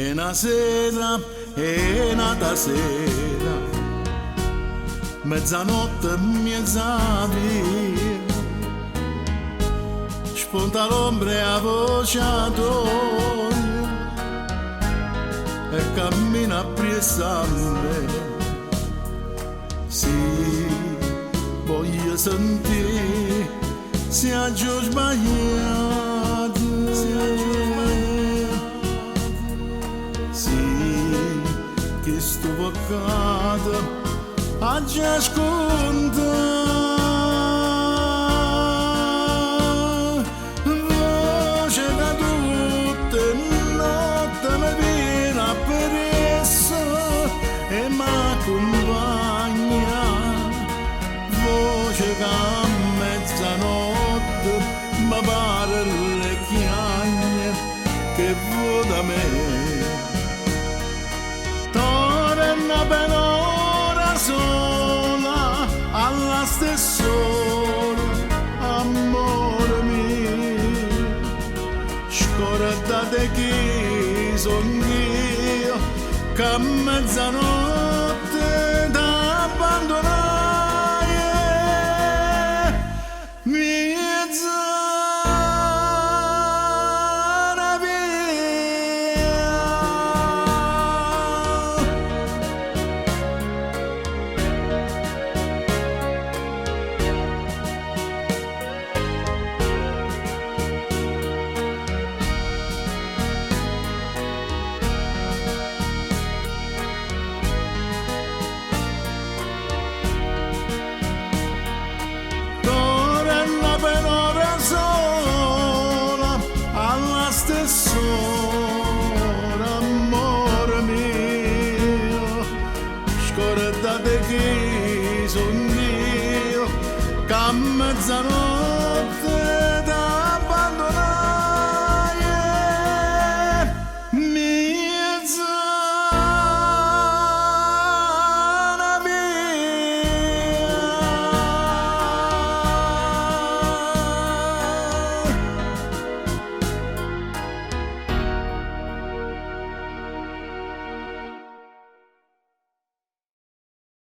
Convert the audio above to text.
E una sera, è nata sera, mezzanotte e mezza via, spunta l'ombra e la voce d'ogni e cammina appresso a me. Sì, voglio sentire se ha già sbagliato, sì, che sto peccato ha già scontato. Voce da tutte notte mi viene appresso e m'accompagna, voce che a mezzanotte mi pare le chiagne che vuoi da me. Torna per ora sola alla stessa ora, amore mio, scordate chi son io che a mezzanotte t'abbandonai. Mezz'ora via. Torna per ora sola alla stessa ora, amore mio, scordate chi son io che a mezzanotte